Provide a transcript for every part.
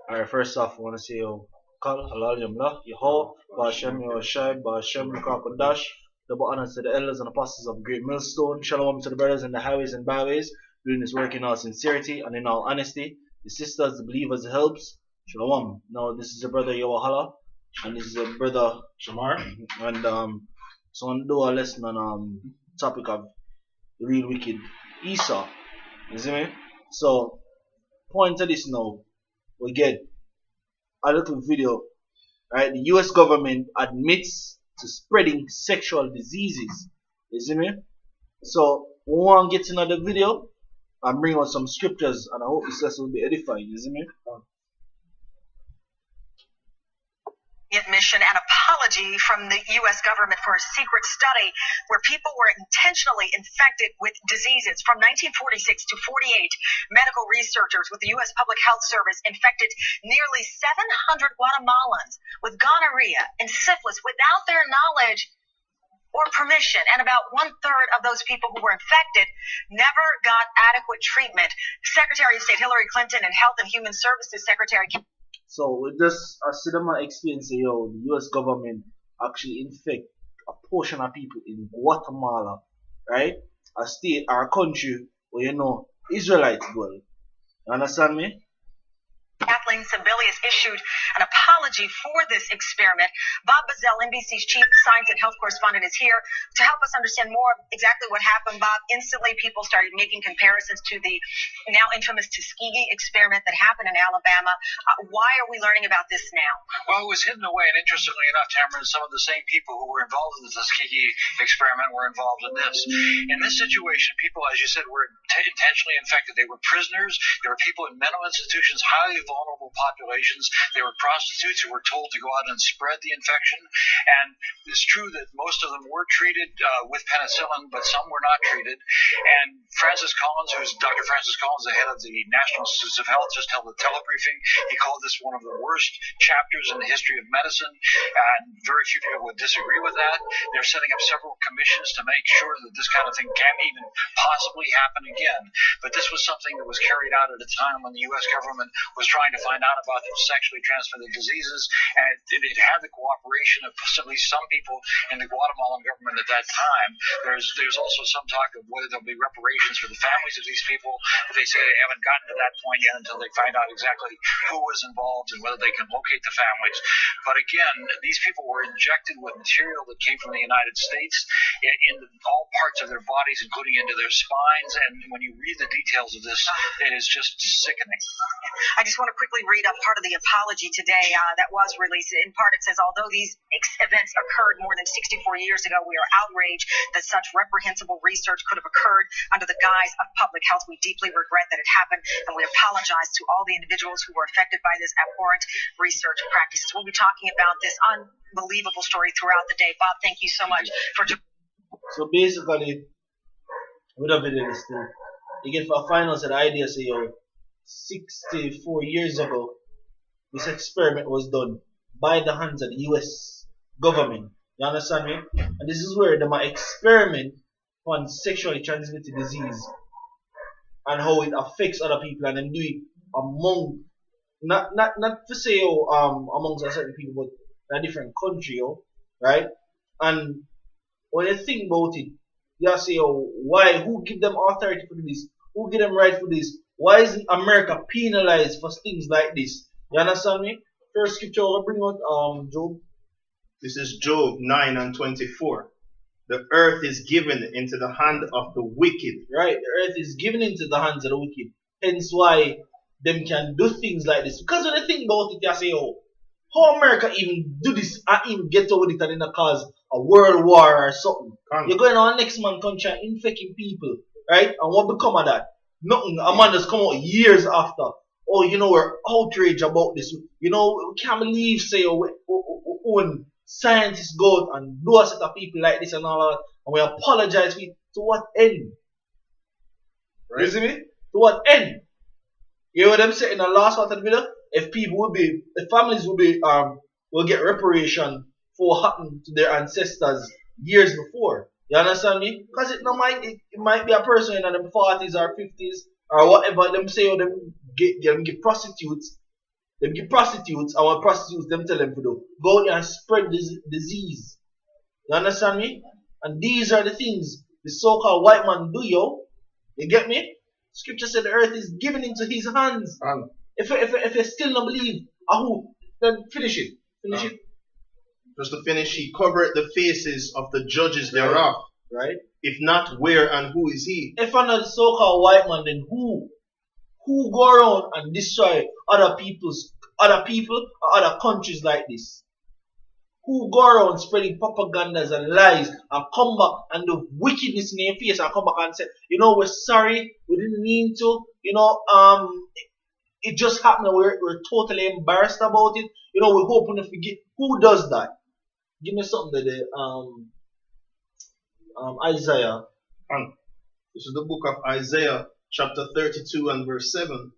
Alright, first off, I want to say, Kal, Halal, Yamla, Yeho, Bashem, Yoshai, Bashem, Lukakodash, double honors to the elders and apostles of Great Millstone, Shalom to the brothers in the highways and byways, doing this work in all sincerity and in all honesty, the sisters, the believers, the helps, Shalom. Now, this is your brother Yowahala, and this is your brother Shamar, and so I'm going to do a lesson on topic of the real wicked Esau. You see me? So, point to this now, we get a little video, right? The US government admits to spreading sexual diseases. You see me? So we want to get into the video and bring out some scriptures, and I hope this lesson will be edifying. You see me? Admission and apology from the U.S. government for a secret study where people were intentionally infected with diseases. From 1946 to 48, medical researchers with the U.S. Public Health Service infected nearly 700 Guatemalans with gonorrhea and syphilis without their knowledge or permission, and about 1/3 of those people who were infected never got adequate treatment. Secretary of State Hillary Clinton and Health and Human Services Secretary. So with this, I see them explain say, the US government actually infect a portion of people in Guatemala, right? A state or a country where Israelites dwell. You understand me? Kathleen Sebelius issued an apology for this experiment. Bob Bazell, NBC's chief science and health correspondent, is here to help us understand more exactly what happened. Bob, instantly people started making comparisons to the now infamous Tuskegee experiment that happened in Alabama. Why are we learning about this now? Well, it was hidden away, and interestingly enough, Tamara, some of the same people who were involved in the Tuskegee experiment were involved in this. In this situation, people, as you said, were intentionally infected. They were prisoners. They were people in mental institutions, highly vulnerable populations. They were prostitutes who were told to go out and spread the infection. And it's true that most of them were treated with penicillin, but some were not treated. And Francis Collins, who's Dr. Francis Collins, the head of the National Institutes of Health, just held a telebriefing. He called this one of the worst chapters in the history of medicine, and very few people would disagree with that. They're setting up several commissions to make sure that this kind of thing can't even possibly happen again. But this was something that was carried out at a time when the U.S. government was trying to find out about sexually transmitted diseases, and it had the cooperation of at least some people in the Guatemalan government at that time. There's also some talk of whether there'll be reparations for the families of these people, but they say they haven't gotten to that point yet until they find out exactly who was involved and whether they can locate the families. But again, these people were injected with material that came from the United States in all parts of their bodies, including into their spines, and when you read the details of this, it is just sickening. I just want to quickly read a part of the apology today that was released. In part, it says, although these events occurred more than 64 years ago, we are outraged that such reprehensible research could have occurred under the guise of public health. We deeply regret that it happened, and we apologize to all the individuals who were affected by this abhorrent research practices. We'll be talking about this unbelievable story throughout the day. Bob, thank you so much for... So basically, with a video this thing, you get for finals the idea say, 64 years ago, this experiment was done by the hands of the US government. You understand me? And this is where they might experiment on sexually transmitted disease and how it affects other people, and then do it among not to say amongst a certain people, but in a different country, right? And when you think about it, you say, why? Who give them authority for this? Who give them right for this? Why isn't America penalized for things like this? You understand me? First scripture I'll bring out Job. This is Job 9:24. The earth is given into the hand of the wicked. Right, the earth is given into the hands of the wicked. Hence why them can do things like this. Because when you think about it, you say, how America even do this and even get over it and then cause a world war or something? You're going on next man country and infecting people, right? And what become of that? Nothing. A man just come out years after. Oh, we're outraged about this. We can't believe, say, when scientists go out and do a set of people like this and all that, and we apologize for it. To what end? Right. You see me? To what end? You hear what I'm saying in the last part of the video? If families will get reparation for what happened to their ancestors years before. You understand me? Because it might be a person in them 40s or 50s or whatever. Them say them get prostitutes Them give prostitutes, and when prostitutes them tell them to do, go out and spread this disease. You understand me? And these are the things the so-called white man do, yo. You get me? Scripture said the earth is given into his hands. If you still don't believe, who? Then finish it. Finish it. Just to finish, he covered the faces of the judges thereof. Right? If not, where and who is he? If I'm not the so-called white man, then who? Who go around and destroy other people or other countries like this? Who go around spreading propagandas and lies and come back and do wickedness in your face and come back and say, you know, we're sorry, we didn't mean to, you know, it just happened, we're totally embarrassed about it, you know, we're hoping to forget. Who does that? Give me something that Isaiah. This is the book of Isaiah, chapter 32 and verse 7.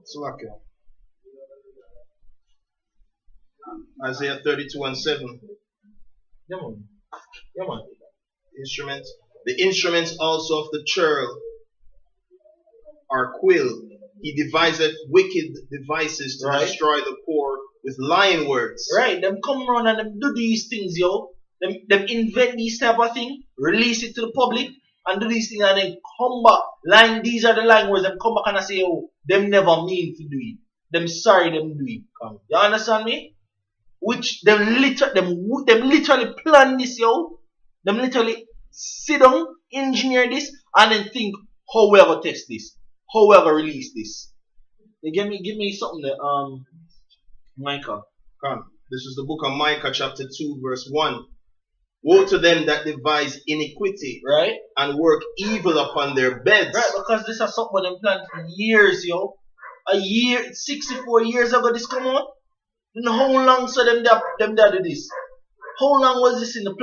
Slovakia. Isaiah 32 and 7. Yeah, man. Yeah, man. Instruments. The instruments also of the churl are quill. He deviseth wicked devices to destroy the poor with lying words. Right, them come around and them do these things, yo. Them invent these type of thing, release it to the public, and do these things, and then come back. These are the lying words. Them come back and I say, oh, them never mean to do it. Them sorry, them do it. You understand me? Which them literally plan this, yo. Them literally sit down, engineer this, and then think how we ever test this, how we ever release this. They give me something that Micah. This is the book of Micah, chapter 2, verse 1. Woe to them that devise iniquity, right, and work evil upon their beds. Right, because this is something them planned for years, yo. 64 years ago this come out. And how long so them do this? How long was this in the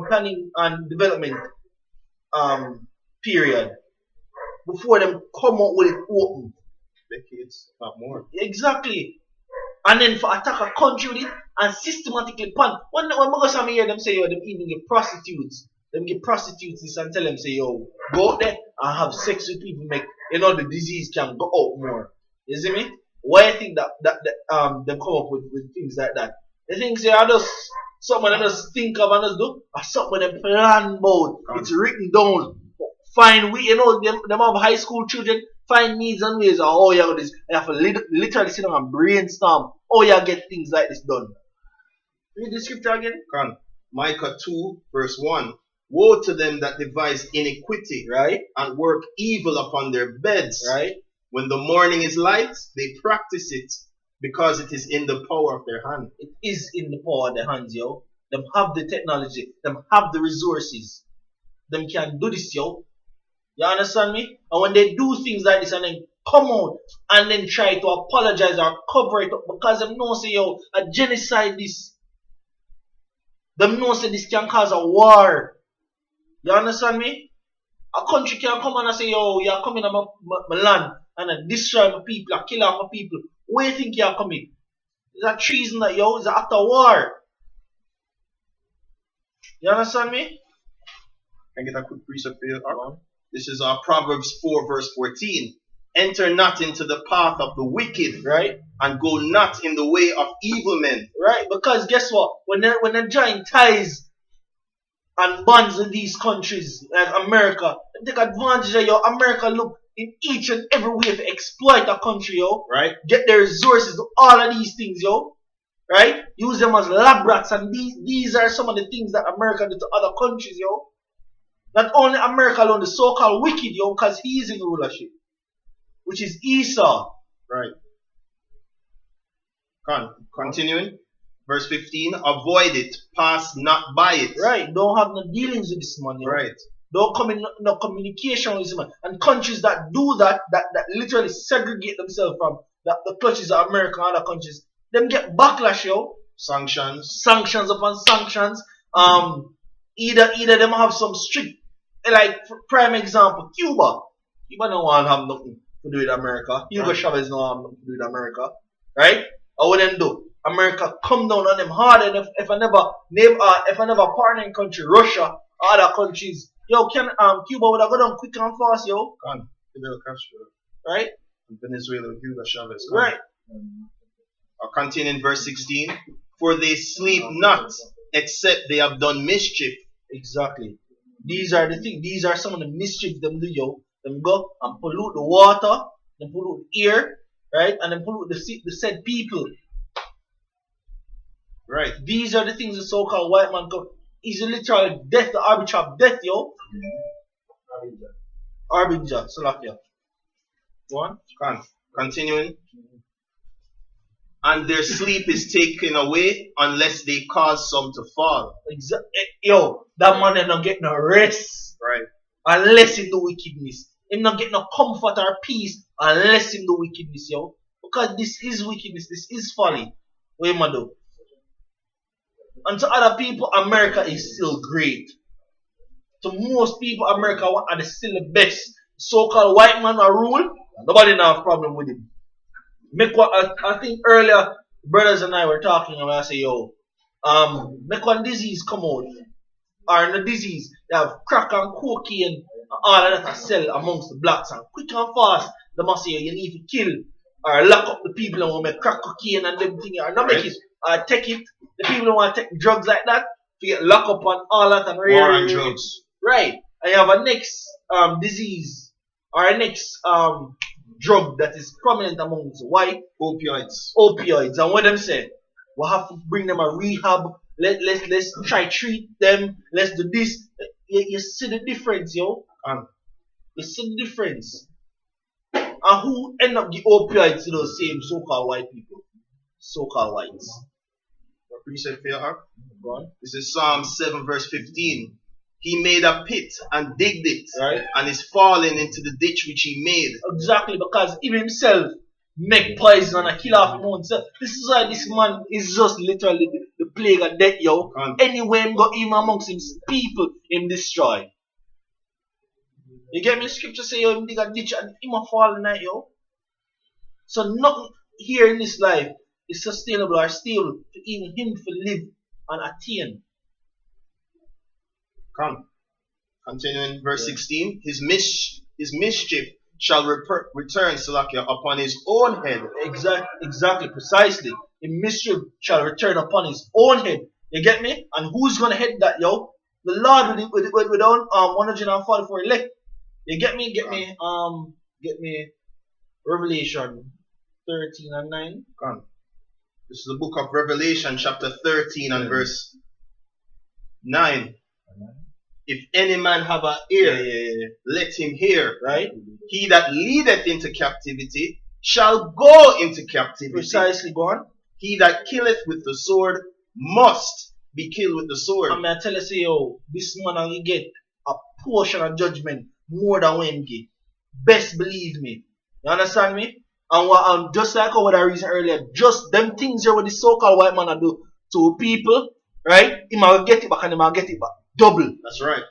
planning and development period before them come out with it open? Decades, not more. Exactly. And then for attack a country with it and systematically plan. When I go some here, them say, yo, them even get prostitutes. Them get prostitutes this and tell them, say, yo, go out there and have sex with people, make, you know, the disease can go out more. You see me? Why I think that them come up with things like that? They think, say, I just, something I just think of and just do, or something them plan about. It's written down. Find we, you know, them have high school children, find means and ways of how you have this. You have to literally sit down and brainstorm how you get things like this done. Read the scripture again. Micah 2, verse 1. Woe to them that devise iniquity, right, and work evil upon their beds. Right. When the morning is light, they practice it, because it is in the power of their hand. It is in the power of their hands, yo. Them have the technology. Them have the resources. Them can do this, yo. You understand me? And when they do things like this and then come out and then try to apologize or cover it up because them know say, yo, a genocide this. Them know say this can cause a war. You understand me? A country can come and say, yo, you're coming on my land and destroy my people, kill all my people. Where you think you're coming? It's a treason that, yo, it's an act of war. You understand me? Can I get a quick precept for you? This is Proverbs 4, verse 14. Enter not into the path of the wicked, right, and go not in the way of evil men. Right, because guess what? When they join ties and bonds with these countries like America, they take advantage of your America look in each and every way to exploit a country, yo. Right. Get their resources to all of these things, yo. Right? Use them as lab rats, and these are some of the things that America do to other countries, yo. Not only America alone, the so-called wicked, yo, because he is in rulership, which is Esau. Right. Continuing. Verse 15. Avoid it. Pass not by it. Right. Don't have no dealings with this man, yo. Right. Don't come in no communication with this man. And countries that do that literally segregate themselves from the clutches of America and other countries, them get backlash, yo. Sanctions. Sanctions upon sanctions. Either them have some strict, like prime example, Cuba. Cuba don't want to have nothing to do with America. Hugo Chavez don't have nothing to do with America. Right? Or what them do? America come down on them hard, and if another partnering country, Russia, or other countries, yo, Cuba would have gone down quick and fast, yo. Fidel Castro. Right? In Venezuela, Hugo Chavez. Right. I'll continue in verse 16. For they sleep not, except they have done mischief. Exactly. These are the things. These are some of the mischiefs them do, yo. Them go and pollute the water, them pollute the air, right? And then pollute the said people. Right. These are the things the so-called white man come. He's literally death, the arbiter of death, yo. Arbiter, Salakia. Go on. Continuing. And their sleep is taken away unless they cause some to fall. Yo, that man ain't not get no rest. Right. Unless he do wickedness. Him not get no comfort or peace unless him do wickedness, yo. Because this is wickedness, this is folly. What am I do? And to other people, America is still great. To most people, America are still the best. So-called white man are rule, nobody now have problem with him. I think earlier, brothers and I were talking and I say, yo, make one disease come out. Or in the disease, they have crack and cocaine and all of that to sell amongst the blacks. And quick and fast, they must say, you need to kill or lock up the people who make crack cocaine and them things. Or not make it, or take it. The people who want to take drugs like that, to get locked up and all that. And war and drugs. Right. And you have a next disease or a next drug that is prominent amongst white Opioids. And what them say, we'll have to bring them a rehab. Let's try treat them. Let's do this. You see the difference, yo. You see the difference. And who end up the opioids to those same so-called white people? So-called whites. What precept for your Go on. This is Psalm 7 verse 15. He made a pit and digged it, right, and is falling into the ditch which he made. Exactly, because he himself make poison and kill off him own self. This is why this man is just literally the plague of death, yo. Anywhere him go, even amongst his people, him destroy. You get me? Scripture say, yo, him dig a ditch and him a fall in night, yo. So nothing here in this life is sustainable or stable to even him to live and attain. Continuing verse 16. His mischief shall return, Salakia, upon his own head. Exactly, precisely. His mischief shall return upon his own head. You get me? And who's gonna head that, yo? The Lord with 144 elect. You get me? Get me Revelation 13 and 9. This is the book of Revelation, chapter 13 and verse 9. If any man have an ear, let him hear. Right? He that leadeth into captivity shall go into captivity. Precisely, go on. He that killeth with the sword must be killed with the sword. I mean, I tell you, say, yo, this man will get a portion of judgment more than when get. Best believe me. You understand me? And just like what I reasoned earlier, just them things here with the so-called white man do to people, right? He might get it back and he might get it back. Double. That's right.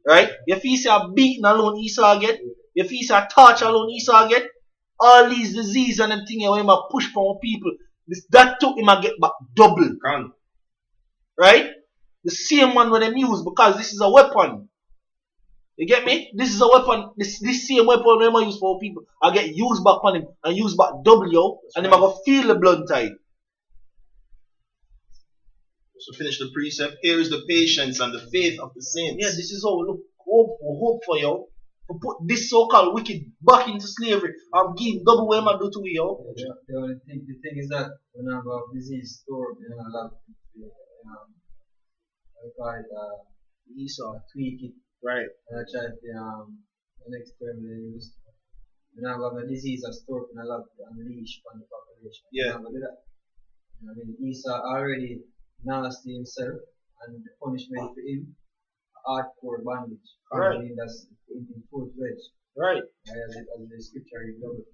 Right? If you see a beating alone Esau get, if you see a torch alone Esau get, all these diseases and them things where he might push for people, that too he might get back double. Right? The same one when them use, because this is a weapon. You get me? This is a weapon. This same weapon they might use for people, I get used back on him and used back double, yo. And they might go feel the blood tide. So finish the precept. Here is the patience and the faith of the saints. Yeah, this is how we hope for you. To put this so-called wicked back into slavery and give double what I do to you, yo. The thing is that when I have disease stored in a lab, I call it Esau. Tweak it. Right. And I try to the next term they use. When I have a disease stored in a lab to unleash on the population. Yeah. Do that. I mean, Esau already nasty himself, and the punishment for him, hardcore bondage. Right. I mean, that's in full fledged. Right. As the scripture is double.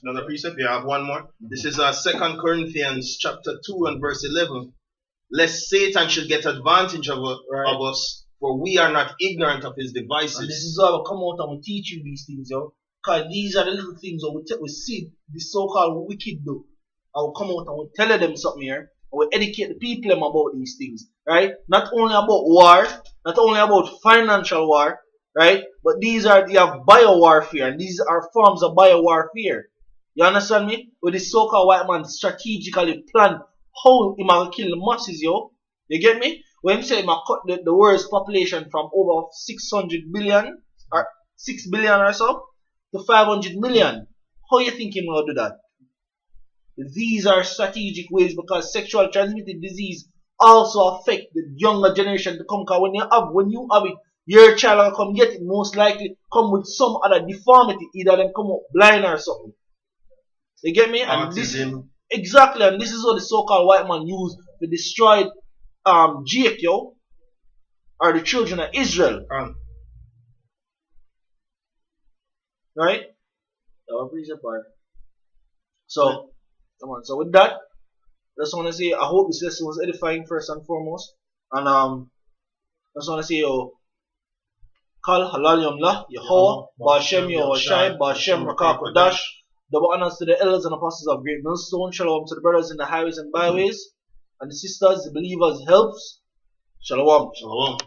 Another precept. You have one more. This is 2 Corinthians chapter 2 and verse 11. Lest Satan should get advantage of us, for we are not ignorant of his devices. And this is why we come out and we teach you these things, yo. Because these are the little things that we see the so-called wicked do. I will come out and we tell them something here. We educate the people them about these things, right? Not only about war, not only about financial war, right? But these are you have biowarfare, and these are forms of biowarfare. You understand me? With the so-called white man strategically plan how he might kill the masses, yo. You get me? When he say he might cut the world's population from over 600 billion or 6 billion or so to 500 million, how you think he will do that? These are strategic ways because sexual transmitted disease also affect the younger generation to come. Cause when you have it, your child will come get it. Most likely come with some other deformity, either them come up blind or something. You get me? And this exactly, and this is what the so-called white man use to destroy Jake, yo, or the children of Israel. Right? So, come on. So with that, I just want to say I hope this lesson was edifying first and foremost, and I just want to say Kal Halal Yamla Yehovah Ba'Shem Yehoshai Ba'Shem Rakah Kodash. Double honors to the elders and apostles of Great Millstone. Shalom to the brothers in the highways and byways, and the sisters, the believers, helps. Shalom. Shalom.